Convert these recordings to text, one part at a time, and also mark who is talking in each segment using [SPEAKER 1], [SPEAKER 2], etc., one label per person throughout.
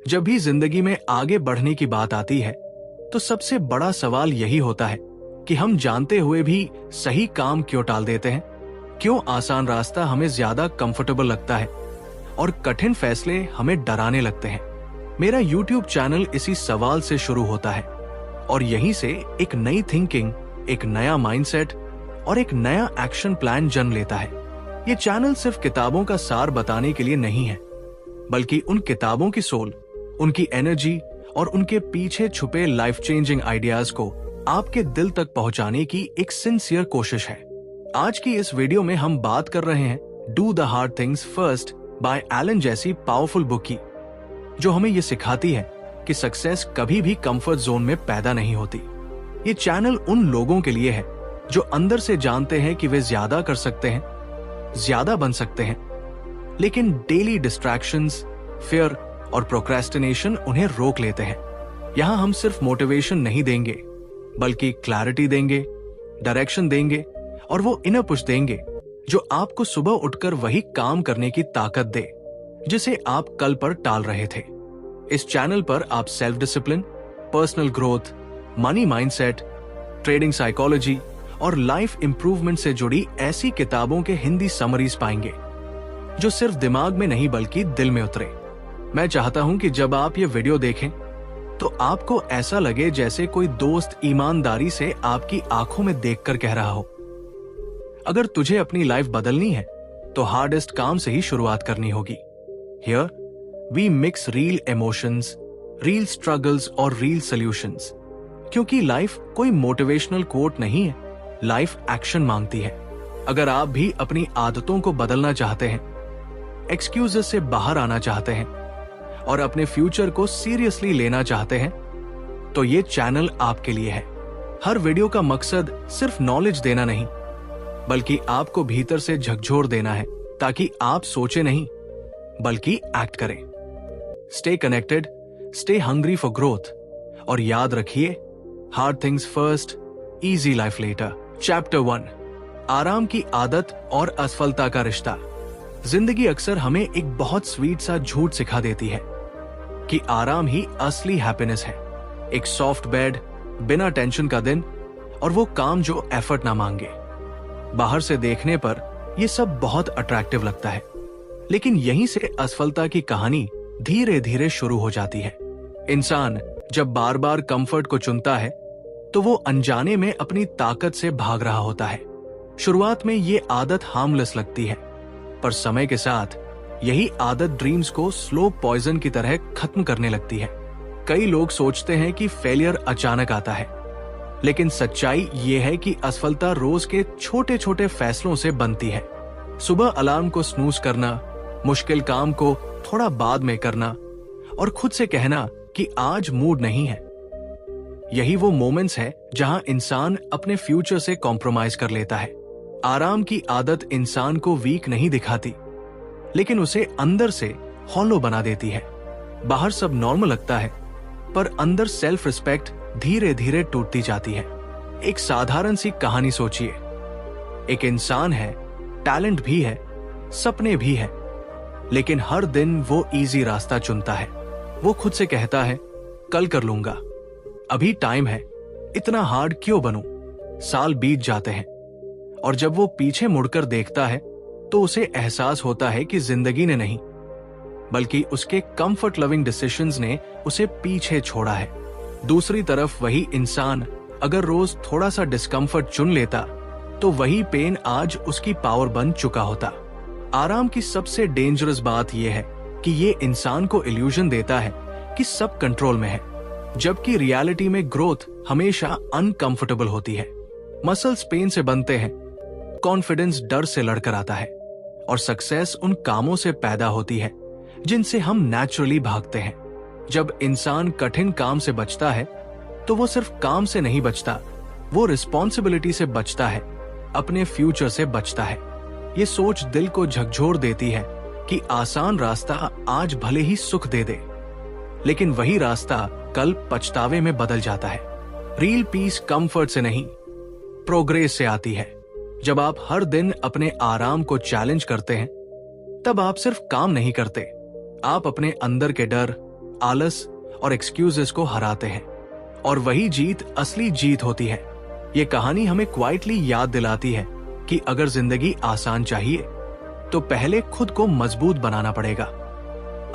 [SPEAKER 1] जब भी जिंदगी में आगे बढ़ने की बात आती है तो सबसे बड़ा सवाल यही होता है कि हम जानते हुए भी सही काम क्यों टाल देते हैं। क्यों आसान रास्ता हमें ज्यादा कंफर्टेबल लगता है और कठिन फैसले हमें डराने लगते हैं। मेरा YouTube चैनल इसी सवाल से शुरू होता है और यहीं से एक नई थिंकिंग, एक नया माइंडसेट और एक नया एक्शन प्लान जन्म लेता है। ये चैनल सिर्फ किताबों का सार बताने के लिए नहीं है, बल्कि उन किताबों की सोल, उनकी एनर्जी और उनके पीछे छुपे लाइफ चेंजिंग आइडियाज को आपके दिल तक पहुंचाने की एक सिंसियर कोशिश है। आज की इस वीडियो में हम बात कर रहे हैं do the hard things first by Elon जैसी पावरफुल बुक की, जो हमें ये सिखाती है कि सक्सेस कभी भी कंफर्ट जोन में पैदा नहीं होती। ये चैनल उन लोगों के लिए है जो अंदर से जानते हैं कि वे ज्यादा कर सकते हैं, ज्यादा बन सकते हैं, लेकिन डेली डिस्ट्रैक्शंस, फियर और प्रोक्रेस्टिनेशन उन्हें रोक लेते हैं। यहां हम सिर्फ मोटिवेशन नहीं देंगे, बल्कि क्लैरिटी देंगे, डायरेक्शन देंगे और वो इनर पुश देंगे जो आपको सुबह उठकर वही काम करने की ताकत दे जिसे आप कल पर टाल रहे थे। इस चैनल पर आप self discipline, personal growth, money mindset, trading psychology और लाइफ इंप्रूवमेंट से जुड़ी ऐसी किताबों के हिंदी समरीज पाएंगे जो सिर्फ दिमाग में नहीं बल्कि दिल में उतरे। मैं चाहता हूं कि जब आप ये वीडियो देखें तो आपको ऐसा लगे जैसे कोई दोस्त ईमानदारी से आपकी आंखों में देखकर कह रहा हो, अगर तुझे अपनी लाइफ बदलनी है तो हार्डेस्ट काम से ही शुरुआत करनी होगी। Here we mix real emotions, real struggles और रियल सॉल्यूशंस, क्योंकि लाइफ कोई मोटिवेशनल कोट नहीं है, लाइफ एक्शन मांगती है। अगर आप भी अपनी आदतों को बदलना चाहते हैं, एक्सक्यूजेस से बाहर आना चाहते हैं और अपने फ्यूचर को सीरियसली लेना चाहते हैं, तो ये चैनल आपके लिए है। हर वीडियो का मकसद सिर्फ नॉलेज देना नहीं, बल्कि आपको भीतर से झकझोर देना है ताकि आप सोचे नहीं बल्कि एक्ट करें। Stay connected, stay hungry for growth और याद रखिए, hard things first, easy life later. Chapter 1, आराम की आदत और असफलता का रिश्ता। जिंदगी अक्सर हमें एक बहुत स्वीट सा झूठ सिखा देती है कि आराम ही असली हैप्पीनेस है। एक सॉफ्ट बेड, बिना टेंशन का दिन और वो काम जो एफर्ट ना मांगे। बाहर से देखने पर ये सब बहुत अट्रैक्टिव लगता है, लेकिन यहीं से असफलता की कहानी धीरे धीरे शुरू हो जाती है। इंसान जब बार बार कंफर्ट को चुनता है तो वो अनजाने में अपनी ताकत से भाग रहा होता है। शुरुआत में ये आदत हार्मलेस लगती है, पर समय के साथ यही आदत ड्रीम्स को स्लो पॉइजन की तरह खत्म करने लगती है। कई लोग सोचते हैं कि फेलियर अचानक आता है, लेकिन सच्चाई ये है कि असफलता रोज के छोटे छोटे फैसलों से बनती है। सुबह अलार्म को स्नूज करना, मुश्किल काम को थोड़ा बाद में करना और खुद से कहना कि आज मूड नहीं है। यही वो मोमेंट्स है जहां इंसान अपने फ्यूचर से कॉम्प्रोमाइज कर लेता है। आराम की आदत इंसान को वीक नहीं दिखाती, लेकिन उसे अंदर से हॉलो बना देती है। बाहर सब नॉर्मल लगता है, पर अंदर सेल्फ रिस्पेक्ट धीरे धीरे टूटती जाती है। एक साधारण सी कहानी सोचिए। एक इंसान है, टैलेंट भी है, सपने भी है, लेकिन हर दिन वो इजी रास्ता चुनता है। वो खुद से कहता है, कल कर लूंगा, अभी टाइम है, इतना हार्ड क्यों बनूं। साल बीत जाते हैं और जब वो पीछे मुड़कर देखता है तो उसे एहसास होता है कि जिंदगी ने नहीं, बल्कि उसके कंफर्ट लविंग डिसीजंस ने उसे पीछे छोड़ा है। दूसरी तरफ वही इंसान अगर रोज थोड़ा सा डिस्कंफर्ट चुन लेता तो वही पेन आज उसकी पावर बन चुका होता। आराम की सबसे डेंजरस बात यह है कि ये इंसान को इल्यूजन देता है कि सब कंट्रोल में है, जबकि रियलिटी में ग्रोथ हमेशा अनकंफर्टेबल होती है। मसल्स पेन से बनते हैं, कॉन्फिडेंस डर से लड़कर आता है और सक्सेस उन कामों से पैदा होती है जिनसे हम नेचुरली भागते हैं। जब इंसान कठिन काम से बचता है तो वो सिर्फ काम से नहीं बचता, वो रिस्पॉन्सिबिलिटी से बचता है, अपने फ्यूचर से बचता है। ये सोच दिल को झकझोर देती है कि आसान रास्ता आज भले ही सुख दे दे, लेकिन वही रास्ता कल पछतावे में बदल जाता है। रियल पीस कंफर्ट से नहीं, प्रोग्रेस से आती है। जब आप हर दिन अपने आराम को चैलेंज करते हैं, तब आप सिर्फ काम नहीं करते, आप अपने अंदर के डर, आलस और एक्सक्यूजेस को हराते हैं, और वही जीत असली जीत होती है। ये कहानी हमें क्वाइटली याद दिलाती है कि अगर जिंदगी आसान चाहिए तो पहले खुद को मजबूत बनाना पड़ेगा।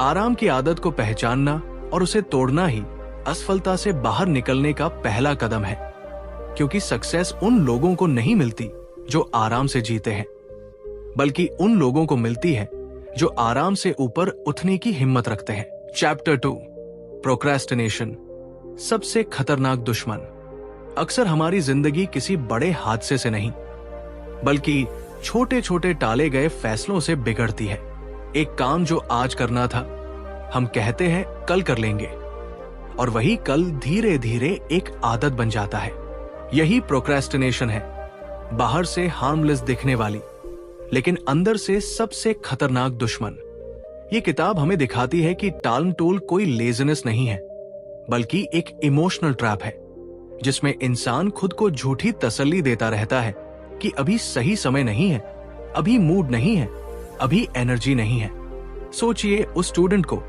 [SPEAKER 1] आराम की आदत को पहचानना और उसे तोड़ना ही असफलता से बाहर निकलने का पहला कदम है, क्योंकि सक्सेस उन लोगों को नहीं मिलती जो आराम से जीते हैं, बल्कि उन लोगों को मिलती है जो आराम से ऊपर उठने की हिम्मत रखते हैं। चैप्टर 2, प्रोक्रेस्टिनेशन, सबसे खतरनाक दुश्मन। अक्सर हमारी जिंदगी किसी बड़े हादसे से नहीं, बल्कि छोटे छोटे टाले गए फैसलों से बिगड़ती है। एक काम जो आज करना था, हम कहते हैं कल कर लेंगे, और वही कल धीरे धीरे एक आदत बन जाता है। यही प्रोक्रेस्टिनेशन है, बाहर से हार्मलेस दिखने वाली लेकिन अंदर से सबसे खतरनाक दुश्मन। ये किताब हमें दिखाती है कि टालमटोल कोई लेजीनेस नहीं है, बल्कि एक इमोशनल ट्रैप है, जिसमें इंसान खुद को झूठी तसल्ली देता रहता है कि अभी सही समय नहीं है, अभी मूड नहीं है, अभी एनर्जी नहीं है। सोचिए उस स्टूडेंट को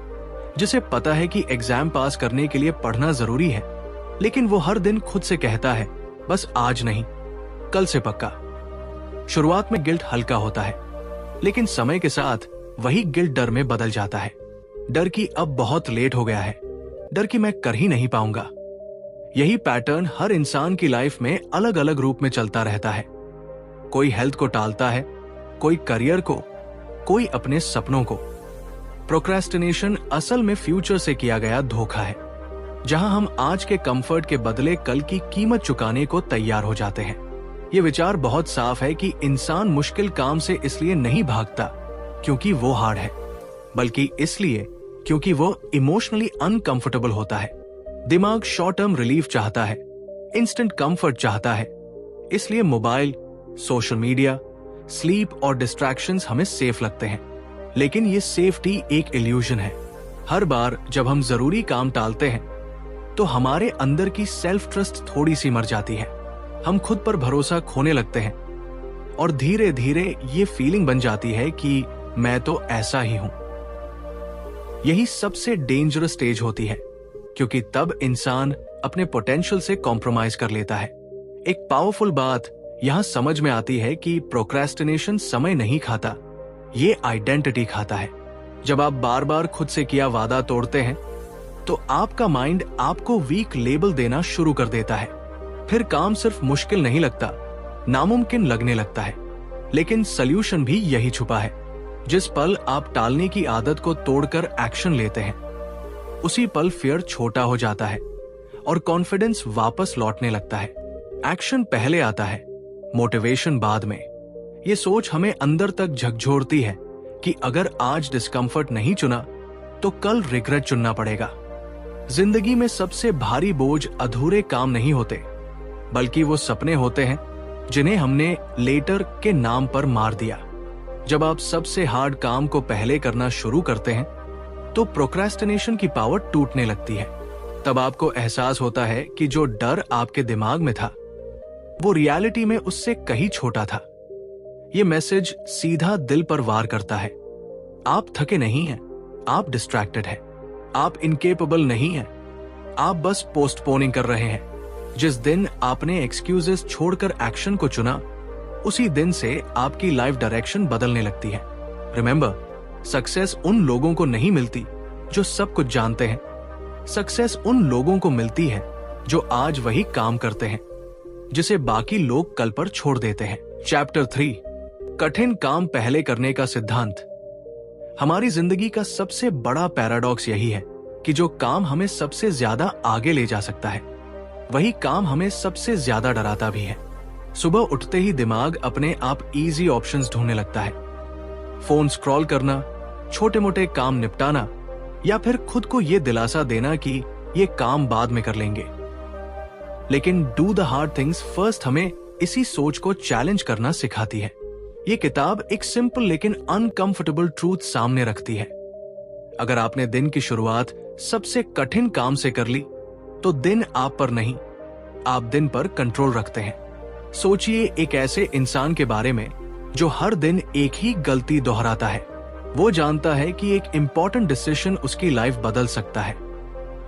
[SPEAKER 1] जिसे पता है कि एग्जाम पास करने के लिए पढ़ना जरूरी है, लेकिन वो हर दिन खुद से कहता है बस आज नहीं, कल से पक्का। शुरुआत में गिल्ट हल्का होता है, लेकिन समय के साथ वही गिल्ट डर में बदल जाता है। डर कि अब बहुत लेट हो गया है, डर कि मैं कर ही नहीं पाऊंगा। यही पैटर्न हर इंसान की लाइफ में अलग अलग रूप में चलता रहता है। कोई हेल्थ को टालता है, कोई करियर को, कोई अपने सपनों को। प्रोक्रेस्टिनेशन असल में फ्यूचर से किया गया धोखा है, जहां हम आज के कंफर्ट के बदले कल की कीमत चुकाने को तैयार हो जाते हैं। ये विचार बहुत साफ है कि इंसान मुश्किल काम से इसलिए नहीं भागता क्योंकि वो हार्ड है, बल्कि इसलिए क्योंकि वो इमोशनली अनकंफर्टेबल होता है। दिमाग शॉर्ट टर्म रिलीफ चाहता है, इंस्टेंट कंफर्ट चाहता है, इसलिए मोबाइल, सोशल मीडिया, स्लीप और डिस्ट्रैक्शंस हमें सेफ लगते हैं। लेकिन ये सेफ्टी एक इल्यूजन है। हर बार जब हम जरूरी काम टालते हैं तो हमारे अंदर की सेल्फ ट्रस्ट थोड़ी सी मर जाती है। हम खुद पर भरोसा खोने लगते हैं और धीरे धीरे ये फीलिंग बन जाती है कि मैं तो ऐसा ही हूं। यही सबसे डेंजरस स्टेज होती है, क्योंकि तब इंसान अपने पोटेंशियल से कॉम्प्रोमाइज कर लेता है। एक पावरफुल बात यहां समझ में आती है कि प्रोक्रेस्टिनेशन समय नहीं खाता, ये आइडेंटिटी खाता है। जब आप बार बार खुद से किया वादा तोड़ते हैं तो आपका माइंड आपको वीक लेबल देना शुरू कर देता है। फिर काम सिर्फ मुश्किल नहीं लगता, नामुमकिन लगने लगता है। लेकिन सल्यूशन भी यही छुपा है। जिस पल आप टालने की आदत को तोड़कर एक्शन लेते हैं, उसी पल फियर छोटा हो जाता है और कॉन्फिडेंस वापस लौटने लगता है। एक्शन पहले आता है, मोटिवेशन बाद में। ये सोच हमें अंदर तक झकझोरती है कि अगर आज डिस्कंफर्ट नहीं चुना तो कल रिग्रेट चुनना पड़ेगा। जिंदगी में सबसे भारी बोझ अधूरे काम नहीं होते, बल्कि वो सपने होते हैं जिन्हें हमने लेटर के नाम पर मार दिया। जब आप सबसे हार्ड काम को पहले करना शुरू करते हैं तो प्रोक्रेस्टिनेशन की पावर टूटने लगती है। तब आपको एहसास होता है कि जो डर आपके दिमाग में था वो रियलिटी में उससे कहीं छोटा था। ये मैसेज सीधा दिल पर वार करता है। आप थके नहीं हैं, आप डिस्ट्रैक्टेड हैं। आप इनकेपेबल नहीं हैं, आप बस पोस्टपोनिंग कर रहे हैं। जिस दिन आपने एक्सक्यूजेस छोड़कर एक्शन को चुना, उसी दिन से आपकी लाइफ डायरेक्शन बदलने लगती है। रिमेंबर, सक्सेस उन लोगों को नहीं मिलती जो सब कुछ जानते हैं। सक्सेस उन लोगों को मिलती है जो आज वही काम करते हैं जिसे बाकी लोग कल पर छोड़ देते हैं। चैप्टर 3, कठिन काम पहले करने का सिद्धांत। हमारी जिंदगी का सबसे बड़ा पैराडॉक्स यही है कि जो काम हमें सबसे ज्यादा आगे ले जा सकता है, वही काम हमें सबसे ज्यादा डराता भी है। सुबह उठते ही दिमाग अपने आप इजी ऑप्शंस ढूंढने लगता है। फोन स्क्रॉल करना, छोटे मोटे काम निपटाना, या फिर खुद को यह दिलासा देना कि ये काम बाद में कर लेंगे। लेकिन do the hard things first हमें इसी सोच को चैलेंज करना सिखाती है। ये किताब एक सिंपल लेकिन अनकंफर्टेबल ट्रूथ सामने रखती है। अगर आपने दिन की शुरुआत सबसे कठिन काम से कर ली तो दिन आप पर नहीं, आप दिन पर कंट्रोल रखते हैं। सोचिए एक ऐसे इंसान के बारे में जो हर दिन एक ही गलती दोहराता है, वो जानता है कि एक इंपॉर्टेंट डिसीजन उसकी लाइफ बदल सकता है,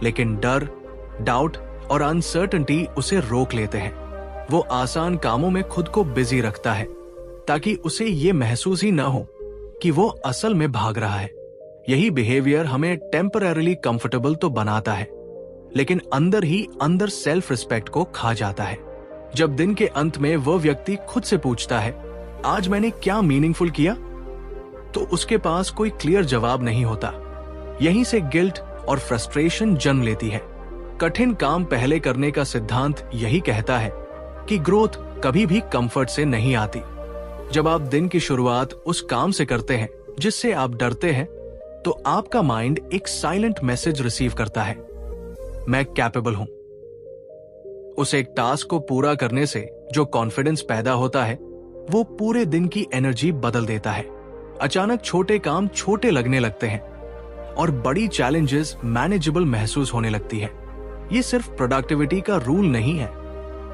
[SPEAKER 1] लेकिन डर, डाउट और अनसर्टेनिटी उसे रोक लेते हैं। वो आसान कामों में खुद को बिजी रखता है ताकि उसे ये महसूस ही ना हो कि वो असल में भाग रहा है। यही बिहेवियर हमें टेम्पररीली कंफर्टेबल तो बनाता है, लेकिन अंदर ही अंदर सेल्फ रिस्पेक्ट को खा जाता है। जब दिन के अंत में वह व्यक्ति खुद से पूछता है, आज मैंने क्या मीनिंगफुल किया, तो उसके पास कोई क्लियर जवाब नहीं होता। यहीं से गिल्ट और फ्रस्ट्रेशन जन्म लेती है। कठिन काम पहले करने का सिद्धांत यही कहता है कि ग्रोथ कभी भी कंफर्ट से नहीं आती। जब आप दिन की शुरुआत उस काम से करते हैं जिससे आप डरते हैं, तो आपका माइंड एक साइलेंट मैसेज रिसीव करता है, मैं कैपेबल हूं। उस एक टास्क को पूरा करने से जो कॉन्फिडेंस पैदा होता है, वो पूरे दिन की एनर्जी बदल देता है। अचानक छोटे काम छोटे लगने लगते हैं और बड़ी चैलेंजेस मैनेजेबल महसूस होने लगती है। ये सिर्फ प्रोडक्टिविटी का रूल नहीं है,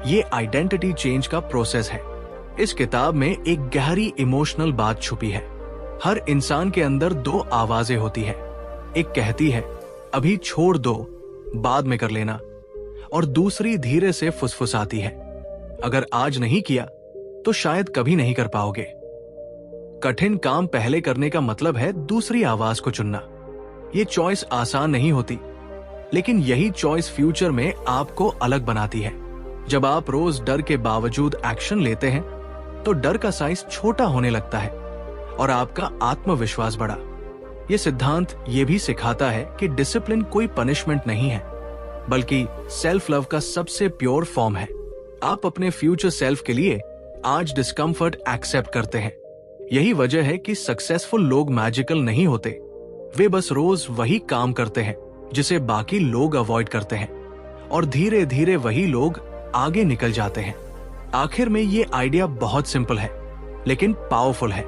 [SPEAKER 1] ये आइडेंटिटी चेंज का प्रोसेस है। इस किताब में एक गहरी इमोशनल बात छुपी है। हर इंसान के अंदर दो आवाजें होती है। एक कहती है, अभी छोड़ दो, बाद में कर लेना, और दूसरी धीरे से फुसफुसाती है, अगर आज नहीं किया तो शायद कभी नहीं कर पाओगे। कठिन काम पहले करने का मतलब है दूसरी आवाज को चुनना। ये चॉइस आसान नहीं होती, लेकिन यही चॉइस फ्यूचर में आपको अलग बनाती है। जब आप रोज डर के बावजूद एक्शन लेते हैं, तो डर का साइज छोटा होने लगता है और आपका आत्मविश्वास बढ़ा। ये सिद्धांत ये भी सिखाता है कि डिसिप्लिन कोई पनिशमेंट नहीं है, बल्कि सेल्फ लव का सबसे प्योर फॉर्म है। आप अपने फ्यूचर सेल्फ के लिए आज डिस्कम्फर्ट एक्सेप्ट करते हैं। यही वजह है कि सक्सेसफुल लोग मैजिकल नहीं होते, वे बस रोज वही काम करते हैं जिसे बाकी लोग अवॉइड करते हैं, और धीरे धीरे वही लोग आगे निकल जाते हैं। आखिर में ये आइडिया बहुत सिंपल है, लेकिन पावरफुल है।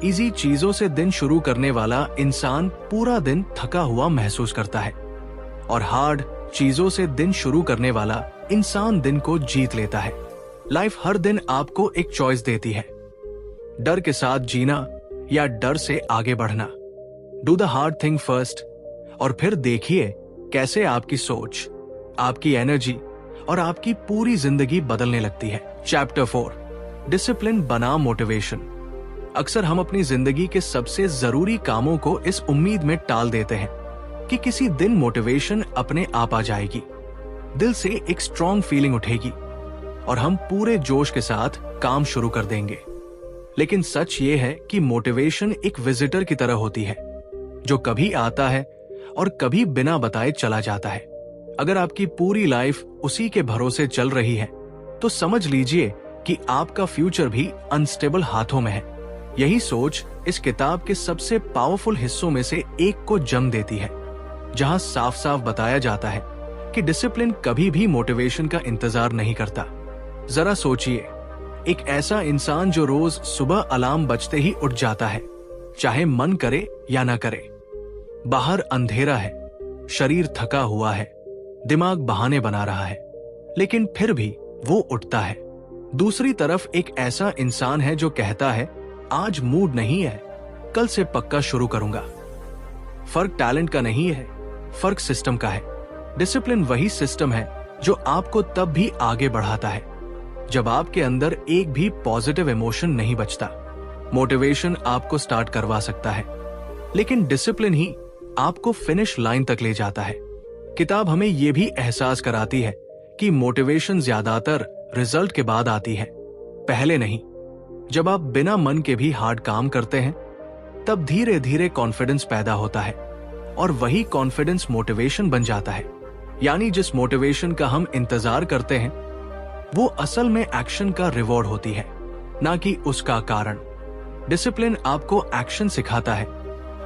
[SPEAKER 1] इजी चीजों से दिन शुरू करने वाला इंसान पूरा दिन थका हुआ महसूस करता है, और हार्ड चीजों से दिन शुरू करने वाला इंसान दिन को जीत लेता है। लाइफ हर दिन आपको एक चॉइस देती है, डर के साथ जीना या डर से आगे बढ़ना। Do the hard thing first, और फिर देखिए कैसे आपकी सोच, आपकी एनर्जी और आपकी पूरी जिंदगी बदलने लगती है। चैप्टर 4, डिसिप्लिन बनाम मोटिवेशन। अक्सर हम अपनी जिंदगी के सबसे जरूरी कामों को इस उम्मीद में टाल देते हैं कि किसी दिन मोटिवेशन अपने आप आ जाएगी, दिल से एक स्ट्रॉन्ग फीलिंग उठेगी और हम पूरे जोश के साथ काम शुरू कर देंगे। लेकिन सच ये है कि मोटिवेशन एक विजिटर की तरह होती है, जो कभी आता है और कभी बिना बताए चला जाता है। अगर आपकी पूरी लाइफ उसी के भरोसे चल रही है, तो समझ लीजिए कि आपका फ्यूचर भी अनस्टेबल हाथों में है। यही सोच इस किताब के सबसे पावरफुल हिस्सों में से एक को जन्म देती है, जहां साफ साफ बताया जाता है कि डिसिप्लिन कभी भी मोटिवेशन का इंतजार नहीं करता। जरा सोचिए, एक ऐसा इंसान जो रोज सुबह अलार्म बजते ही उठ जाता है, चाहे मन करे या ना करे। बाहर अंधेरा है, शरीर थका हुआ है, दिमाग बहाने बना रहा है, लेकिन फिर भी वो उठता है। दूसरी तरफ एक ऐसा इंसान है जो कहता है, आज मूड नहीं है, कल से पक्का शुरू करूंगा। फर्क टैलेंट का नहीं है, फर्क सिस्टम का है। डिसिप्लिन वही सिस्टम है जो आपको तब भी आगे बढ़ाता है जब आपके अंदर एक भी पॉजिटिव इमोशन नहीं बचता। मोटिवेशन आपको स्टार्ट करवा सकता है, लेकिन डिसिप्लिन ही आपको फिनिश लाइन तक ले जाता है। किताब हमें यह भी एहसास कराती है कि मोटिवेशन ज्यादातर रिजल्ट के बाद आती है, पहले नहीं। जब आप बिना मन के भी हार्ड काम करते हैं, तब धीरे धीरे कॉन्फिडेंस पैदा होता है, और वही कॉन्फिडेंस मोटिवेशन बन जाता है। यानी जिस मोटिवेशन का हम इंतजार करते हैं, वो असल में एक्शन का रिवॉर्ड होती है, ना कि उसका कारण। डिसिप्लिन आपको एक्शन सिखाता है,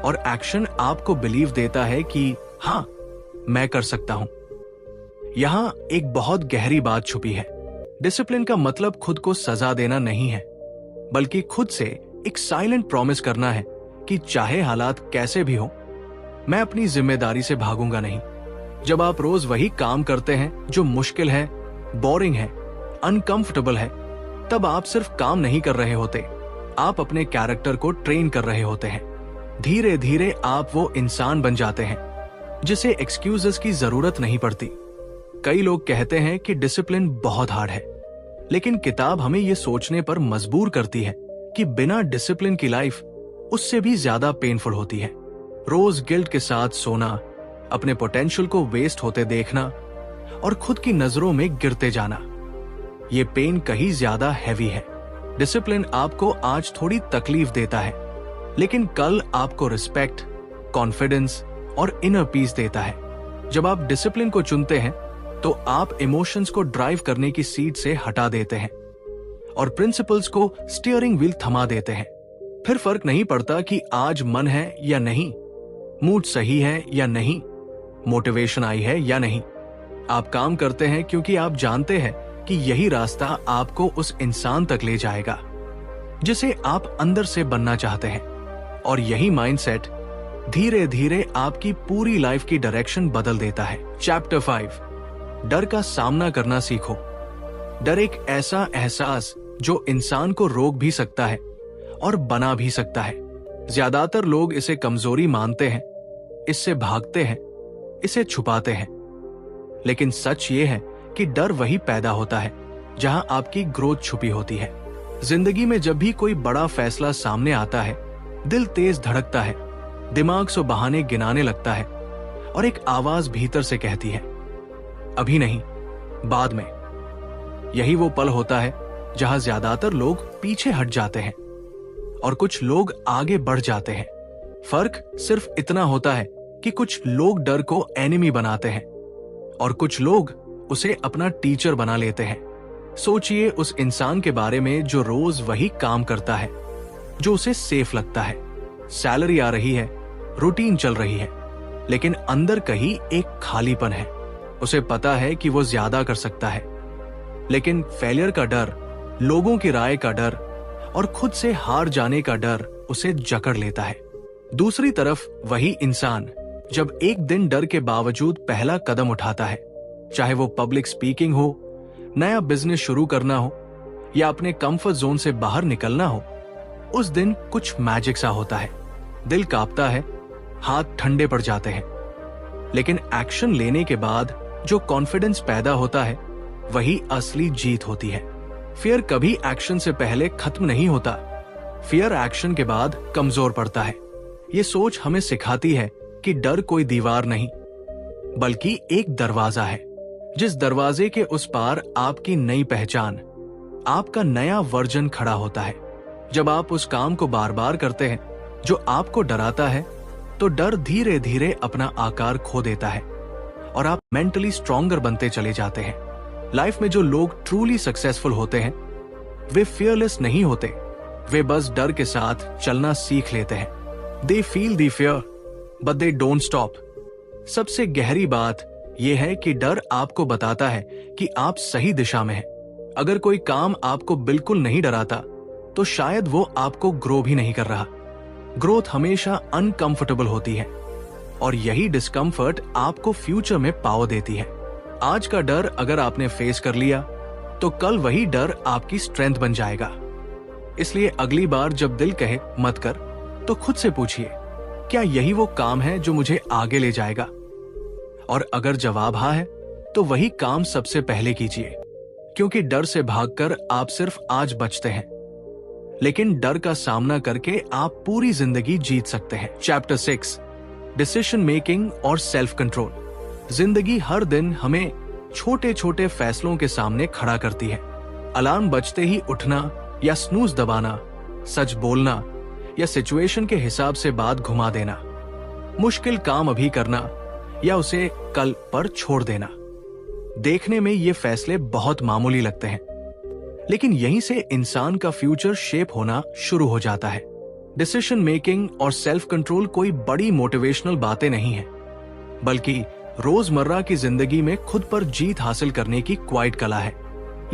[SPEAKER 1] और एक्शन आपको बिलीव देता है कि हाँ, मैं कर सकता हूं। यहां एक बहुत गहरी बात छुपी है। डिसिप्लिन का मतलब खुद को सजा देना नहीं है, बल्कि खुद से एक साइलेंट प्रॉमिस करना है कि चाहे हालात कैसे भी हो, मैं अपनी जिम्मेदारी से भागूंगा नहीं। जब आप रोज वही काम करते हैं जो मुश्किल है, बोरिंग है, अनकंफर्टेबल है, तब आप सिर्फ काम नहीं कर रहे होते, आप अपने कैरेक्टर को ट्रेन कर रहे होते हैं। धीरे धीरे आप वो इंसान बन जाते हैं जिसे एक्सक्यूजेस की जरूरत नहीं पड़ती। कई लोग कहते हैं कि डिसिप्लिन बहुत हार्ड है, लेकिन किताब हमें ये सोचने पर मजबूर करती है कि बिना डिसिप्लिन की लाइफ उससे भी ज्यादा पेनफुल होती है। रोज गिल्ट के साथ सोना, अपने पोटेंशियल को वेस्ट होते देखना और खुद की नजरों में गिरते जाना, ये पेन कहीं ज्यादा हैवी है। डिसिप्लिन आपको आज थोड़ी तकलीफ देता है, लेकिन कल आपको रिस्पेक्ट, कॉन्फिडेंस और इनर पीस देता है। जब आप डिसिप्लिन को चुनते हैं तो आप इमोशंस को ड्राइव करने की सीट से हटा देते हैं और प्रिंसिपल्स को स्टीयरिंग व्हील थमा देते हैं। फिर फर्क नहीं पड़ता कि आज मन है या नहीं, मूड सही है या नहीं, मोटिवेशन आई है या नहीं। आप काम करते हैं क्योंकि आप जानते हैं कि यही रास्ता आपको उस इंसान तक ले जाएगा जिसे आप अंदर से बनना चाहते हैं। और यही माइंडसेट धीरे धीरे आपकी पूरी लाइफ की डायरेक्शन बदल देता है। चैप्टर 5, डर का सामना करना सीखो। डर एक ऐसा एहसास जो इंसान को रोक भी सकता है और बना भी सकता है। ज्यादातर लोग इसे कमजोरी मानते हैं, इससे भागते हैं, इसे छुपाते हैं। लेकिन सच ये है कि डर वही पैदा होता है जहां आपकी ग्रोथ छुपी होती है। जिंदगी में जब भी कोई बड़ा फैसला सामने आता है, दिल तेज धड़कता है, दिमाग से बहाने गिनाने लगता है और एक आवाज भीतर से कहती है, अभी नहीं, बाद में। यही वो पल होता है जहां ज्यादातर लोग पीछे हट जाते हैं और कुछ लोग आगे बढ़ जाते हैं। फर्क सिर्फ इतना होता है कि कुछ लोग डर को एनिमी बनाते हैं और कुछ लोग उसे अपना टीचर बना लेते हैं। सोचिए उस इंसान के बारे में जो रोज वही काम करता है जो उसे सेफ लगता है। सैलरी आ रही है, रूटीन चल रही है, लेकिन अंदर कहीं एक खालीपन है। उसे पता है कि वो ज्यादा कर सकता है, लेकिन फेलियर का डर, लोगों की राय का डर और खुद से हार जाने का डर उसे जकड़ लेता है। दूसरी तरफ वही इंसान जब एक दिन डर के बावजूद पहला कदम उठाता है, चाहे वो पब्लिक स्पीकिंग हो, नया बिजनेस शुरू करना हो या अपने कंफर्ट जोन से बाहर निकलना हो, उस दिन कुछ मैजिक सा होता है। दिल कांपता है, हाथ ठंडे पड़ जाते हैं, लेकिन एक्शन लेने के बाद जो कॉन्फिडेंस पैदा होता है वही असली जीत होती है। फियर कभी एक्शन से पहले खत्म नहीं होता, फियर एक्शन के बाद कमजोर पड़ता है। ये सोच हमें सिखाती है कि डर कोई दीवार नहीं, बल्कि एक दरवाजा है। जिस दरवाजे के उस पार आपकी नई पहचान, आपका नया वर्जन खड़ा होता है। जब आप उस काम को बार बार करते हैं जो आपको डराता है, तो डर धीरे धीरे अपना आकार खो देता है और आप मेंटली स्ट्रॉन्गर बनते चले जाते हैं। लाइफ में जो लोग ट्रूली सक्सेसफुल होते हैं, वे फियरलेस नहीं होते, वे बस डर के साथ चलना सीख लेते हैं। They feel the fear but they don't stop. सबसे गहरी बात यह है कि डर आपको बताता है कि आप सही दिशा में हैं। अगर कोई काम आपको बिल्कुल नहीं डराता, तो शायद वो आपको ग्रो भी नहीं कर रहा। ग्रोथ हमेशा अनकंफर्टेबल होती है और यही डिस्कंफर्ट आपको फ्यूचर में पावर देती है। आज का डर अगर आपने फेस कर लिया, तो कल वही डर आपकी स्ट्रेंथ बन जाएगा। इसलिए अगली बार जब दिल कहे मत कर, तो खुद से पूछिए, क्या यही वो काम है जो मुझे आगे ले जाएगा? और अगर जवाब हाँ है, तो वही काम सबसे पहले कीजिए, क्योंकि डर से भागकर आप सिर्फ आज बचते हैं, लेकिन डर का सामना करके आप पूरी जिंदगी जीत सकते हैं। चैप्टर 6, डिसीजन मेकिंग और सेल्फ कंट्रोल। जिंदगी हर दिन हमें छोटे छोटे फैसलों के सामने खड़ा करती है। अलार्म बजते ही उठना या स्नूज दबाना, सच बोलना या सिचुएशन के हिसाब से बात घुमा देना, मुश्किल काम अभी करना या उसे कल पर छोड़ देना। देखने में ये फैसले बहुत मामूली लगते हैं, लेकिन यहीं से इंसान का फ्यूचर शेप होना शुरू हो जाता है। डिसीजन मेकिंग और सेल्फ कंट्रोल कोई बड़ी मोटिवेशनल बातें नहीं है, बल्कि रोजमर्रा की जिंदगी में खुद पर जीत हासिल करने की क्वाइट कला है।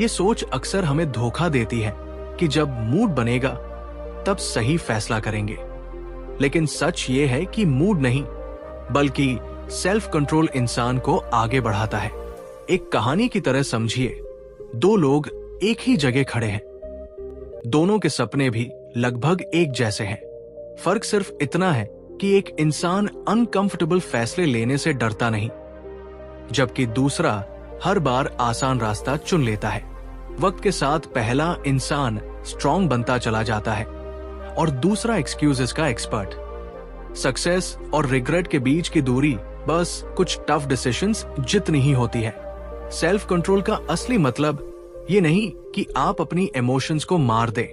[SPEAKER 1] ये सोच अक्सर हमें धोखा देती है कि जब मूड बनेगा तब सही फैसला करेंगे, लेकिन सच ये है कि मूड नहीं, बल्कि सेल्फ कंट्रोल इंसान को आगे बढ़ाता है। एक कहानी की तरह समझिए, दो लोग एक ही जगह खड़े हैं, दोनों के सपने भी लगभग एक जैसे हैं। फर्क सिर्फ इतना है कि एक इंसान अनकंफर्टेबल फैसले लेने से डरता नहीं, जबकि दूसरा हर बार आसान रास्ता चुन लेता है। वक्त के साथ पहला इंसान स्ट्रॉन्ग बनता चला जाता है और दूसरा एक्सक्यूजेस का एक्सपर्ट। सक्सेस और रिग्रेट के बीच की दूरी बस कुछ टफ डिसीजंस जितनी ही होती है। सेल्फ कंट्रोल का असली मतलब ये नहीं कि आप अपनी इमोशंस को मार दें,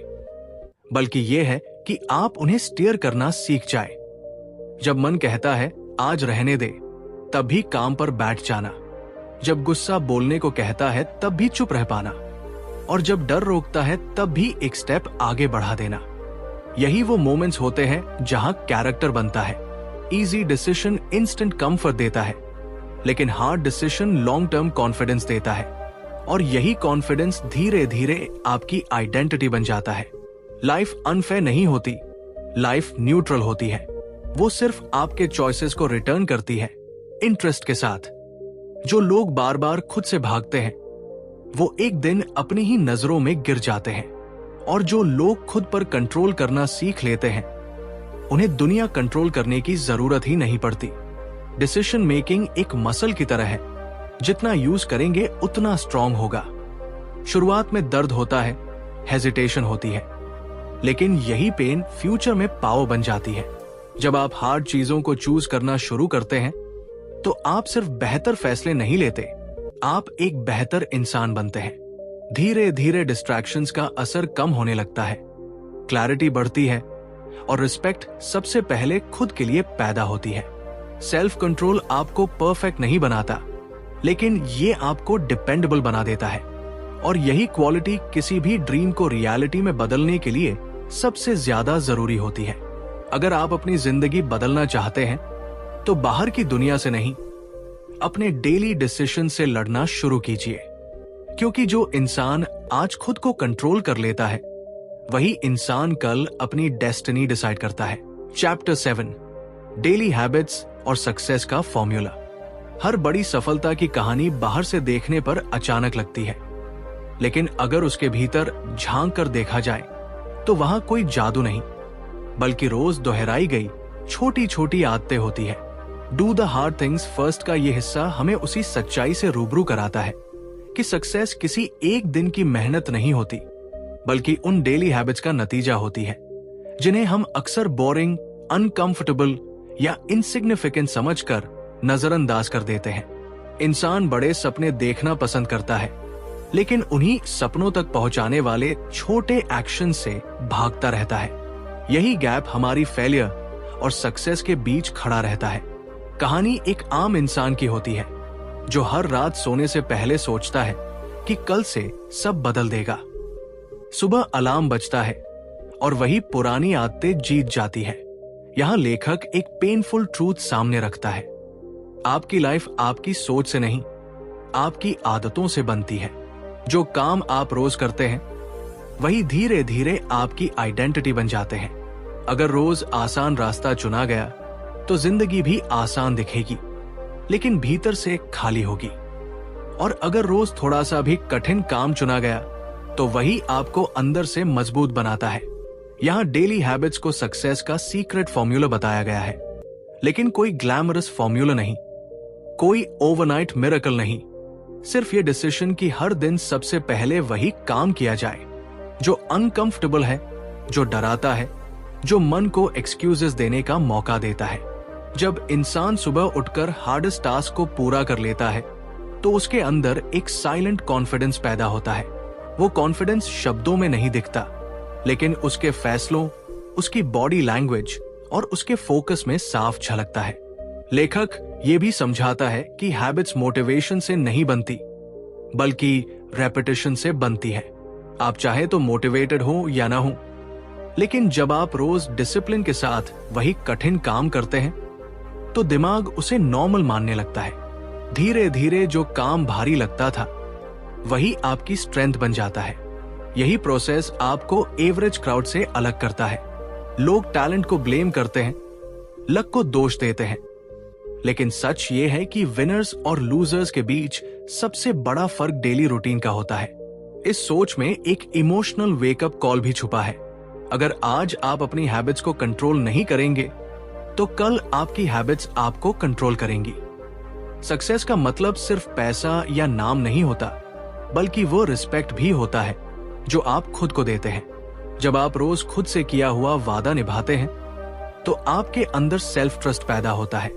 [SPEAKER 1] बल्कि ये है कि आप उन्हें स्टीयर करना सीख जाए। जब मन कहता है आज रहने दे, तब भी काम पर बैठ जाना। जब गुस्सा बोलने को कहता है तब भी चुप रह पाना, और जब डर रोकता है तब भी एक स्टेप आगे बढ़ा देना। यही वो मोमेंट्स होते हैं जहां कैरेक्टर बनता है। इजी डिसीजन इंस्टेंट कंफर्ट देता है, लेकिन hard decision long term confidence देता है, और यही कॉन्फिडेंस धीरे धीरे आपकी आइडेंटिटी बन जाता है। लाइफ अनफेयर नहीं होती, लाइफ न्यूट्रल होती है। वो सिर्फ आपके चॉइसेस को रिटर्न करती है, इंटरेस्ट के साथ। जो लोग बार बार खुद से भागते हैं वो एक दिन अपनी ही नजरों में गिर जाते हैं, और जो लोग खुद पर कंट्रोल करना सीख लेते हैं उन्हें दुनिया कंट्रोल करने की जरूरत ही नहीं पड़ती। डिसीजन मेकिंग एक मसल की तरह है, जितना यूज करेंगे उतना स्ट्रांग होगा। शुरुआत में दर्द होता है, हेजिटेशन होती है, लेकिन यही पेन फ्यूचर में पावर बन जाती है। जब आप हार्ड चीजों को चूज करना शुरू करते हैं तो आप सिर्फ बेहतर फैसले नहीं लेते, आप एक बेहतर इंसान बनते हैं। धीरे धीरे डिस्ट्रैक्शंस का असर कम होने लगता है, क्लैरिटी बढ़ती है, और रिस्पेक्ट सबसे पहले खुद के लिए पैदा होती है। सेल्फ कंट्रोल आपको परफेक्ट नहीं बनाता, लेकिन ये आपको डिपेंडेबल बना देता है, और यही क्वालिटी किसी भी ड्रीम को रियलिटी में बदलने के लिए सबसे ज्यादा जरूरी होती है। अगर आप अपनी जिंदगी बदलना चाहते हैं तो बाहर की दुनिया से नहीं, अपने डेली डिसीजन से लड़ना शुरू कीजिए, क्योंकि जो इंसान आज खुद को कंट्रोल कर लेता है वही इंसान कल अपनी डेस्टिनी डिसाइड करता है। चैप्टर 7, डेली हैबिट्स और सक्सेस का फॉर्मूला। हर बड़ी सफलता की कहानी बाहर से देखने पर अचानक लगती है, लेकिन अगर उसके भीतर झांक कर देखा जाए तो वहां कोई जादू नहीं, बल्कि रोज दोहराई गई छोटी छोटी आदतें होती है। Do the hard things first का ये हिस्सा हमें उसी सच्चाई से रूबरू कराता है कि सक्सेस किसी एक दिन की मेहनत नहीं होती, बल्कि उन डेली हैबिट्स का नतीजा होती है जिन्हें हम अक्सर बोरिंग, अनकंफर्टेबल या इनसिग्निफिकेंट समझकर नजरअंदाज कर देते हैं। इंसान बड़े सपने देखना पसंद करता है, लेकिन उन्हीं सपनों तक पहुंचाने वाले छोटे एक्शन से भागता रहता है। यही गैप हमारी फेलियर और सक्सेस के बीच खड़ा रहता है। कहानी एक आम इंसान की होती है जो हर रात सोने से पहले सोचता है कि कल से सब बदल देगा। सुबह अलार्म बजता है और वही पुरानी आदतें जीत जाती है। यहाँ लेखक एक पेनफुल ट्रूथ सामने रखता है। आपकी लाइफ आपकी सोच से नहीं, आपकी आदतों से बनती है। जो काम आप रोज करते हैं वही धीरे धीरे आपकी आइडेंटिटी बन जाते हैं। अगर रोज आसान रास्ता चुना गया तो जिंदगी भी आसान दिखेगी, लेकिन भीतर से खाली होगी। और अगर रोज थोड़ा सा भी कठिन काम चुना गया तो वही आपको अंदर से मजबूत बनाता है। यहाँ डेली हैबिट्स को सक्सेस का सीक्रेट फॉर्मूला बताया गया है, लेकिन कोई ग्लैमरस फॉर्मूला नहीं, कोई ओवरनाइट मिरेकल नहीं। सिर्फ ये डिसीजन कि हर दिन सबसे पहले वही काम किया जाए जो अनकंफर्टेबल है, जो डराता है, जो मन को एक्सक्यूजेस देने का मौका देता है। जब इंसान सुबह उठकर हार्डेस्ट टास्क को पूरा कर लेता है तो उसके अंदर एक साइलेंट कॉन्फिडेंस पैदा होता है। वो कॉन्फिडेंस शब्दों में नहीं दिखता, लेकिन उसके फैसलों, उसकी बॉडी लैंग्वेज और उसके फोकस में साफ झलकता है। लेखक ये भी समझाता है कि हैबिट्स मोटिवेशन से नहीं बनती, बल्कि रेपिटेशन से बनती है। आप चाहे तो मोटिवेटेड हो या ना हो, लेकिन जब आप रोज डिसिप्लिन के साथ वही कठिन काम करते हैं तो दिमाग उसे नॉर्मल मानने लगता है। धीरे धीरे जो काम भारी लगता था वही आपकी स्ट्रेंथ बन जाता है। यही प्रोसेस आपको एवरेज क्राउड से अलग करता है। लोग टैलेंट को ब्लेम करते हैं, लक को दोष देते हैं, लेकिन सच ये है कि विनर्स और लूजर्स के बीच सबसे बड़ा फर्क डेली रूटीन का होता है। इस सोच में एक इमोशनल वेकअप कॉल भी छुपा है। अगर आज आप अपनी हैबिट्स को कंट्रोल नहीं करेंगे तो कल आपकी हैबिट्स आपको कंट्रोल करेंगी। सक्सेस का मतलब सिर्फ पैसा या नाम नहीं होता, बल्कि वो रिस्पेक्ट भी होता है जो आप खुद को देते हैं। जब आप रोज खुद से किया हुआ वादा निभाते हैं तो आपके अंदर सेल्फ ट्रस्ट पैदा होता है,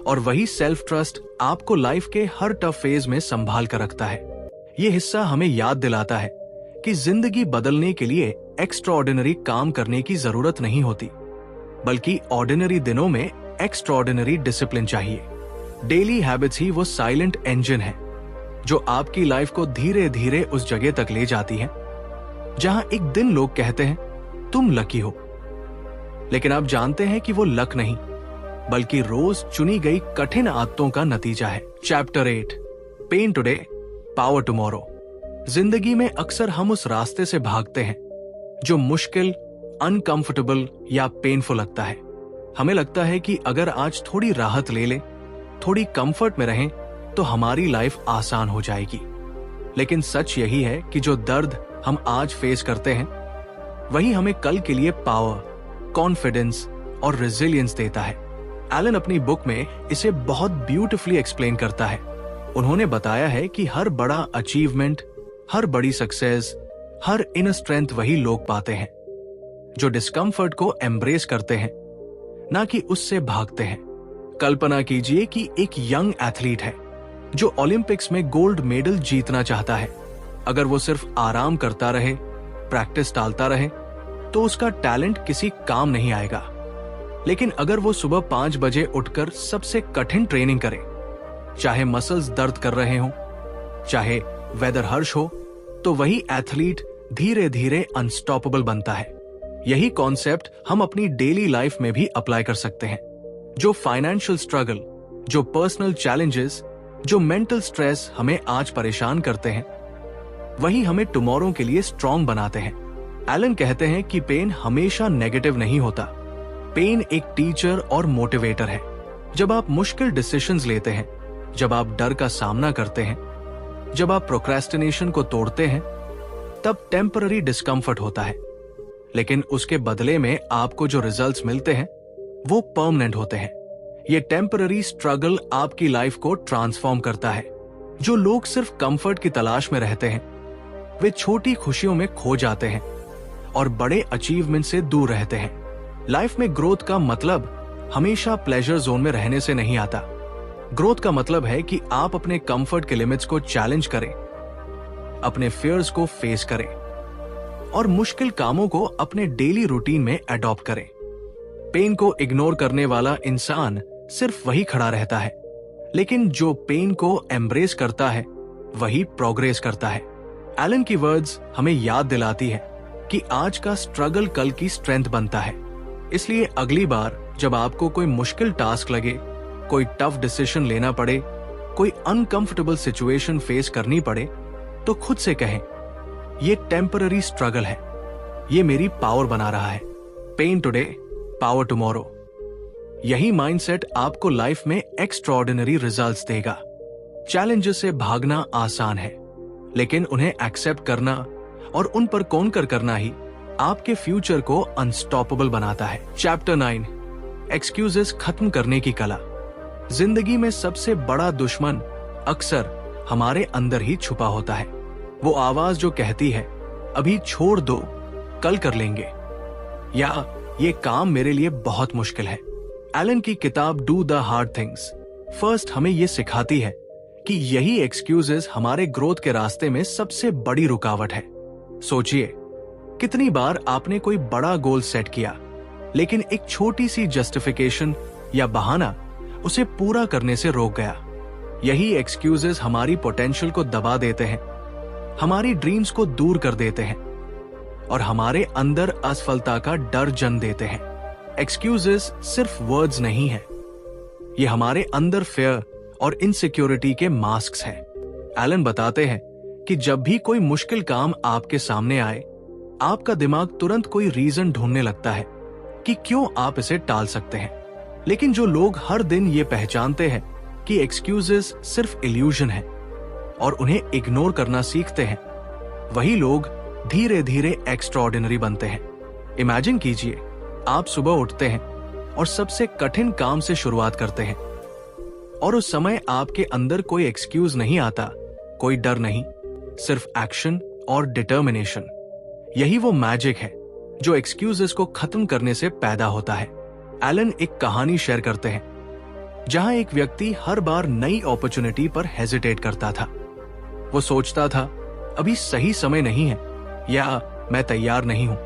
[SPEAKER 1] और वही सेल्फ ट्रस्ट आपको लाइफ के हर टफ फेज में संभाल कर रखता है। ये हिस्सा हमें याद दिलाता है कि जिंदगी बदलने के लिए एक्स्ट्राऑर्डिनरी काम करने की जरूरत नहीं होती, बल्कि ऑर्डिनरी दिनों में एक्स्ट्राऑर्डिनरी डिसिप्लिन चाहिए। डेली हैबिट्स ही वो साइलेंट इंजन है जो आपकी लाइफ को धीरे धीरे उस जगह तक ले जाती है जहां एक दिन लोग कहते हैं तुम लकी हो, लेकिन आप जानते हैं कि वो लक नहीं, बल्कि रोज चुनी गई कठिन आदतों का नतीजा है। Chapter 8, pain today power tomorrow. जिंदगी में अक्सर हम उस रास्ते से भागते हैं जो मुश्किल, अनकंफर्टेबल या पेनफुल लगता है। हमें लगता है कि अगर आज थोड़ी राहत ले ले, थोड़ी कंफर्ट में रहें तो हमारी लाइफ आसान हो जाएगी। लेकिन सच यही है कि जो दर्द हम आज फेस करते हैं वही हमें कल के लिए पावर, कॉन्फिडेंस और रेजिलियंस देता है। एलन अपनी बुक में इसे बहुत ब्यूटीफुली एक्सप्लेन करता है। उन्होंने बताया है कि हर बड़ा अचीवमेंट, हर बड़ी सक्सेस, हर इनर स्ट्रेंथ वही लोग पाते हैं जो डिस्कम्फर्ट को एम्ब्रेस करते हैं, ना कि उससे भागते हैं। कल्पना कीजिए कि एक यंग एथलीट है जो ओलंपिक्स में गोल्ड मेडल जीतना चाहता है। अगर वो सिर्फ आराम करता रहे, प्रैक्टिस टालता रहे, तो उसका टैलेंट किसी काम नहीं आएगा। लेकिन अगर वो सुबह 5 बजे उठकर सबसे कठिन ट्रेनिंग करे, चाहे मसल्स दर्द कर रहे हों, चाहे वेदर हर्ष हो, तो वही एथलीट धीरे धीरे अनस्टॉपेबल बनता है। यही कॉन्सेप्ट हम अपनी डेली लाइफ में भी अप्लाई कर सकते हैं। जो फाइनेंशियल स्ट्रगल, जो पर्सनल चैलेंजेस, जो मेंटल स्ट्रेस हमें आज परेशान करते हैं, वही हमें टुमारो के लिए स्ट्रॉन्ग बनाते हैं। एलन कहते हैं कि पेन हमेशा नेगेटिव नहीं होता। पेन एक टीचर और मोटिवेटर है। जब आप मुश्किल डिसीजंस लेते हैं, जब आप डर का सामना करते हैं, जब आप प्रोक्रेस्टिनेशन को तोड़ते हैं, तब टेम्पररी डिस्कम्फर्ट होता है, लेकिन उसके बदले में आपको जो रिजल्ट्स मिलते हैं वो परमानेंट होते हैं। ये टेम्पररी स्ट्रगल आपकी लाइफ को ट्रांसफॉर्म करता है। जो लोग सिर्फ कंफर्ट की तलाश में रहते हैं वे छोटी खुशियों में खो जाते हैं और बड़े अचीवमेंट से दूर रहते हैं। लाइफ में ग्रोथ का मतलब हमेशा प्लेजर जोन में रहने से नहीं आता। ग्रोथ का मतलब है कि आप अपने कंफर्ट के लिमिट्स को चैलेंज करें, अपने फियर्स को फेस करें और मुश्किल कामों को अपने डेली रूटीन में अडॉप्ट करें। पेन को इग्नोर करने वाला इंसान सिर्फ वही खड़ा रहता है, लेकिन जो पेन को एम्ब्रेस करता है वही प्रोग्रेस करता है। एलन की वर्ड्स हमें याद दिलाती है कि आज का स्ट्रगल कल की स्ट्रेंथ बनता है। इसलिए अगली बार जब आपको कोई मुश्किल टास्क लगे, कोई टफ डिसीजन लेना पड़े, कोई अनकंफर्टेबल सिचुएशन फेस करनी पड़े, तो खुद से कहें ये टेम्पररी स्ट्रगल है, ये मेरी पावर बना रहा है। Pain today power tomorrow. यही माइंडसेट आपको लाइफ में एक्स्ट्राऑर्डिनरी रिजल्ट्स देगा। चैलेंजेस से भागना आसान है, लेकिन उन्हें एक्सेप्ट करना और उन पर कॉन्कर करना ही आपके फ्यूचर को अनस्टॉपेबल बनाता है। चैप्टर 9, एक्सक्यूजेस खत्म करने की कला। जिंदगी में सबसे बड़ा दुश्मन अक्सर हमारे अंदर ही छुपा होता है। वो आवाज जो कहती है अभी छोड़ दो, कल कर लेंगे, या ये काम मेरे लिए बहुत मुश्किल है। एलन की किताब do the hard things first हमें ये सिखाती है कि यही एक्सक्यूजेस हमारे ग्रोथ के रास्ते में सबसे बड़ी रुकावट है। सोचिए, कितनी बार आपने कोई बड़ा गोल सेट किया, लेकिन एक छोटी सी जस्टिफिकेशन या बहाना उसे पूरा करने से रोक गया। यही एक्सक्यूजेस हमारी पोटेंशियल को दबा देते हैं, हमारी ड्रीम्स को दूर कर देते हैं और हमारे अंदर असफलता का डर जन्म देते हैं। एक्सक्यूजेस सिर्फ वर्ड्स नहीं है, ये हमारे अंदर फेयर और इनसिक्योरिटी के मास्क्स हैं। एलन बताते हैं कि जब भी कोई मुश्किल काम आपके सामने आए, आपका दिमाग तुरंत कोई रीजन ढूंढने लगता है कि क्यों आप इसे टाल सकते हैं। लेकिन जो लोग हर दिन ये पहचानते हैं कि एक्सक्यूजेस सिर्फ इल्यूजन है और उन्हें इग्नोर करना सीखते हैं, वही लोग धीरे धीरे एक्स्ट्राऑर्डिनरी बनते हैं। इमेजिन कीजिए, आप सुबह उठते हैं और सबसे कठिन काम से शुरुआत करते हैं, और उस समय आपके अंदर कोई एक्सक्यूज नहीं आता, कोई डर नहीं, सिर्फ एक्शन और डिटर्मिनेशन। यही वो मैजिक है जो एक्सक्यूजेस को खत्म करने से पैदा होता है। एलन एक कहानी शेयर करते हैं जहां एक व्यक्ति हर बार नई अपॉर्चुनिटी पर हेजिटेट करता था। वो सोचता था, अभी सही समय नहीं है, या मैं तैयार नहीं हूं।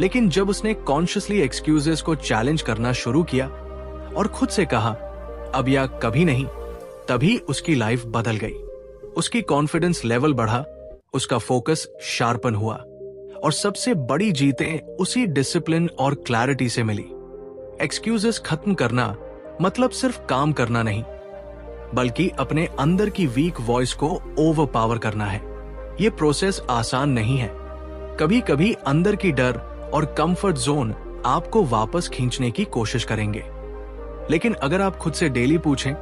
[SPEAKER 1] लेकिन जब उसने कॉन्शियसली एक्सक्यूजेस को चैलेंज करना शुरू किया और खुद से कहा, अब या कभी नहीं, तभी उसकी लाइफ बदल गई। उसकी कॉन्फिडेंस लेवल बढ़ा, उसका फोकस शार्पन हुआ, और सबसे बड़ी जीतें उसी डिसिप्लिन और क्लैरिटी से मिली। एक्सक्यूजेस खत्म करना मतलब सिर्फ काम करना नहीं, बल्कि अपने अंदर की वीक वॉइस को ओवरपावर करना है। ये प्रोसेस आसान नहीं है। कभी कभी अंदर की डर और कंफर्ट जोन आपको वापस खींचने की कोशिश करेंगे। लेकिन अगर आप खुद से डेली पूछें,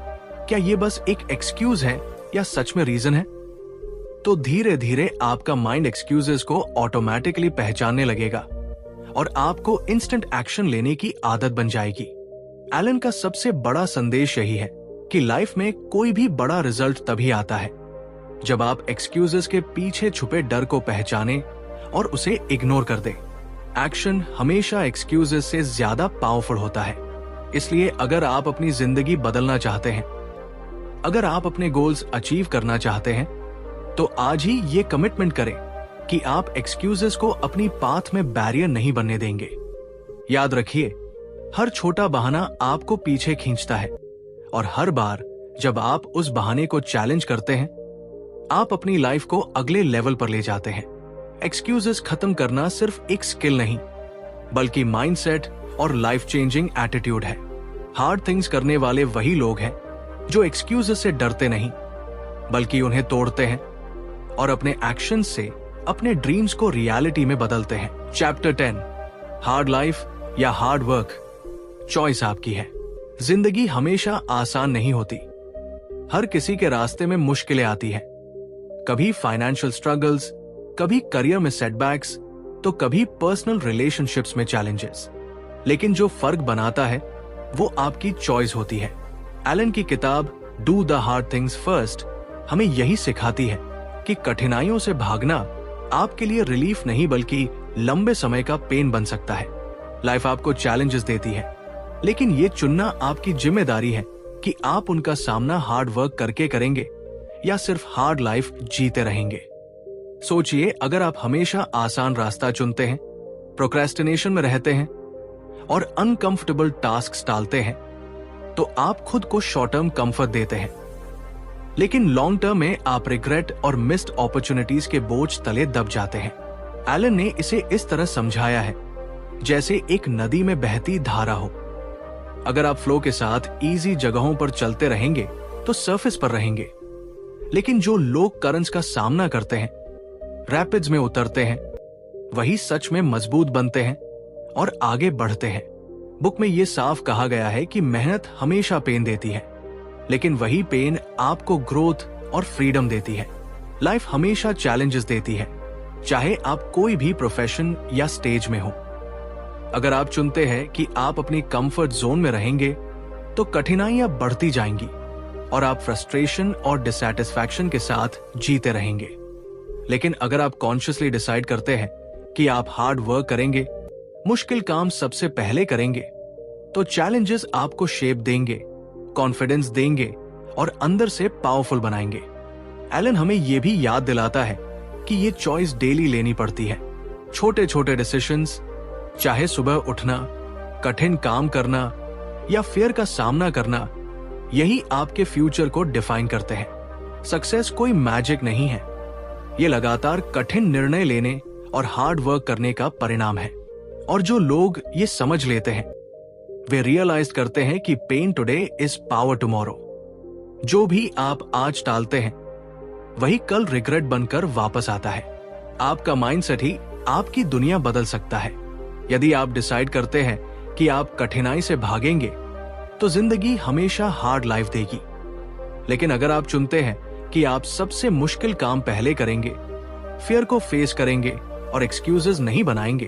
[SPEAKER 1] क्या ये बस एक एक्सक्यूज है या सच में रीजन है, तो धीरे धीरे आपका माइंड एक्सक्यूजेस को ऑटोमेटिकली पहचानने लगेगा और आपको इंस्टेंट एक्शन लेने की आदत बन जाएगी। एलन का सबसे बड़ा संदेश यही है कि लाइफ में कोई भी बड़ा रिजल्ट तभी आता है जब आप एक्सक्यूजेस के पीछे छुपे डर को पहचाने और उसे इग्नोर कर दें। एक्शन हमेशा एक्सक्यूजेस से ज्यादा पावरफुल होता है। इसलिए अगर आप अपनी जिंदगी बदलना चाहते हैं, अगर आप अपने गोल्स अचीव करना चाहते हैं, तो आज ही ये कमिटमेंट करें कि आप एक्सक्यूजेस को अपनी पाथ में बैरियर नहीं बनने देंगे। याद रखिए, हर छोटा बहाना आपको पीछे खींचता है, और हर बार जब आप उस बहाने को चैलेंज करते हैं, आप अपनी लाइफ को अगले लेवल पर ले जाते हैं। एक्सक्यूजेस खत्म करना सिर्फ एक स्किल नहीं, बल्कि माइंडसेट और लाइफ चेंजिंग एटीट्यूड है। हार्ड थिंग्स करने वाले वही लोग हैं जो एक्सक्यूजेस से डरते नहीं, बल्कि उन्हें तोड़ते हैं और अपने एक्शन से अपने ड्रीम्स को रियलिटी में बदलते हैं। चैप्टर 10, हार्ड लाइफ या हार्ड वर्क, चॉइस आपकी है। जिंदगी हमेशा आसान नहीं होती। हर किसी के रास्ते में मुश्किलें आती हैं। कभी फाइनेंशियल स्ट्रगल्स, कभी करियर में सेटबैक्स, तो कभी पर्सनल रिलेशनशिप्स में चैलेंजेस। लेकिन जो फर्क बनाता है वो आपकी चॉइस होती है। एलन की किताब do the hard things first हमें यही सिखाती है कि कठिनाइयों से भागना आपके लिए रिलीफ नहीं, बल्कि लंबे समय का पेन बन सकता है। लाइफ आपको चैलेंजेस देती है, लेकिन ये चुनना आपकी जिम्मेदारी है कि आप उनका सामना हार्ड वर्क करके करेंगे या सिर्फ हार्ड लाइफ जीते रहेंगे। सोचिए, अगर आप हमेशा आसान रास्ता चुनते हैं, प्रोक्रेस्टिनेशन में रहते हैं और अनकंफर्टेबल टास्क टालते हैं, तो आप खुद को शॉर्ट टर्म कंफर्ट देते हैं, लेकिन लॉन्ग टर्म में आप रिग्रेट और मिस्ड अपॉर्चुनिटीज के बोझ तले दब जाते हैं। एलन ने इसे इस तरह समझाया है जैसे एक नदी में बहती धारा हो। अगर आप फ्लो के साथ इजी जगहों पर चलते रहेंगे तो सरफेस पर रहेंगे, लेकिन जो लोग करंट्स का सामना करते हैं, रैपिड्स में उतरते हैं, वही सच में मजबूत बनते हैं और आगे बढ़ते हैं। बुक में यह साफ कहा गया है कि मेहनत हमेशा पेन देती है, लेकिन वही पेन आपको ग्रोथ और फ्रीडम देती है। लाइफ हमेशा चैलेंजेस देती है, चाहे आप कोई भी प्रोफेशन या स्टेज में हो। अगर आप चुनते हैं कि आप अपनी कंफर्ट जोन में रहेंगे, तो कठिनाइयां बढ़ती जाएंगी और आप फ्रस्ट्रेशन और डिसैटिस्फैक्शन के साथ जीते रहेंगे। लेकिन अगर आप कॉन्शियसली डिसाइड करते हैं कि आप हार्ड वर्क करेंगे, मुश्किल काम सबसे पहले करेंगे, तो चैलेंजेस आपको शेप देंगे, कॉन्फिडेंस देंगे और अंदर से पावरफुल बनाएंगे। एलन हमें यह भी याद दिलाता है कि ये चॉइस डेली लेनी पड़ती है। छोटे छोटे डिसीजंस, चाहे सुबह उठना, कठिन काम करना या फियर का सामना करना, यही आपके फ्यूचर को डिफाइन करते हैं। सक्सेस कोई मैजिक नहीं है, ये लगातार कठिन निर्णय लेने और हार्ड वर्क करने का परिणाम है। और जो लोग ये समझ लेते हैं, वे रियलाइज करते हैं कि pain today is power tomorrow. जो भी आप आज टालते हैं, वही कल रिग्रेट बनकर वापस आता है। आपका माइंडसेट ही आपकी दुनिया बदल सकता है। यदि आप डिसाइड करते हैं कि आप कठिनाई से भागेंगे, तो जिंदगी हमेशा हार्ड लाइफ देगी। लेकिन अगर आप चुनते हैं कि आप सबसे मुश्किल काम पहले करेंगे, फियर को फेस करेंगे और एक्सक्यूजेस नहीं बनाएंगे,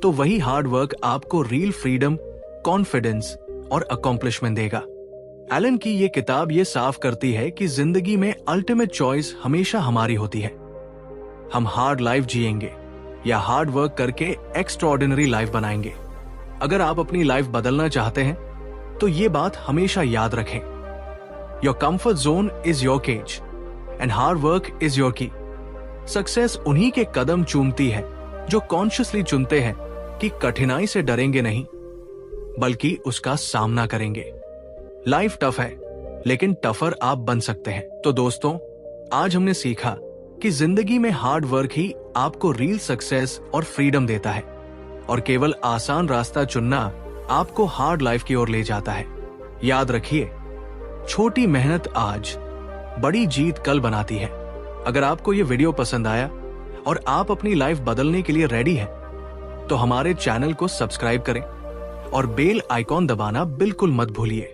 [SPEAKER 1] तो वही हार्ड वर्क आपको रियल फ्रीडम, कॉन्फिडेंस और अकॉम्प्लिशमेंट देगा। एलन की ये किताब ये साफ करती है कि जिंदगी में अल्टीमेट चॉइस हमेशा हमारी होती है। हम हार्ड लाइफ जिएंगे या हार्ड वर्क करके एक्स्ट्राऑर्डिनरी लाइफ बनाएंगे। अगर आप अपनी लाइफ बदलना चाहते हैं तो ये बात हमेशा याद रखें, your comfort zone is your cage and hard work is your key. Success उन्हीं के कदम चूमती है जो कॉन्शियसली चुनते हैं कि कठिनाई से डरेंगे नहीं बल्कि उसका सामना करेंगे। लाइफ टफ है लेकिन टफर आप बन सकते हैं। तो दोस्तों, आज हमने सीखा कि जिंदगी में हार्ड वर्क ही आपको रियल सक्सेस और फ्रीडम देता है और केवल आसान रास्ता चुनना आपको हार्ड लाइफ की ओर ले जाता है। याद रखिए, छोटी मेहनत आज बड़ी जीत कल बनाती है। अगर आपको ये वीडियो पसंद आया और आप अपनी लाइफ बदलने के लिए रेडी हैं, तो हमारे चैनल को सब्सक्राइब करें और बेल आइकॉन दबाना बिल्कुल मत भूलिए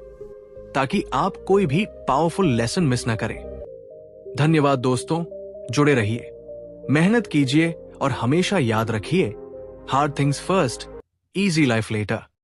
[SPEAKER 1] ताकि आप कोई भी पावरफुल लेसन मिस न करें। धन्यवाद दोस्तों, जुड़े रहिए, मेहनत कीजिए और हमेशा याद रखिए, hard things first, easy life letter.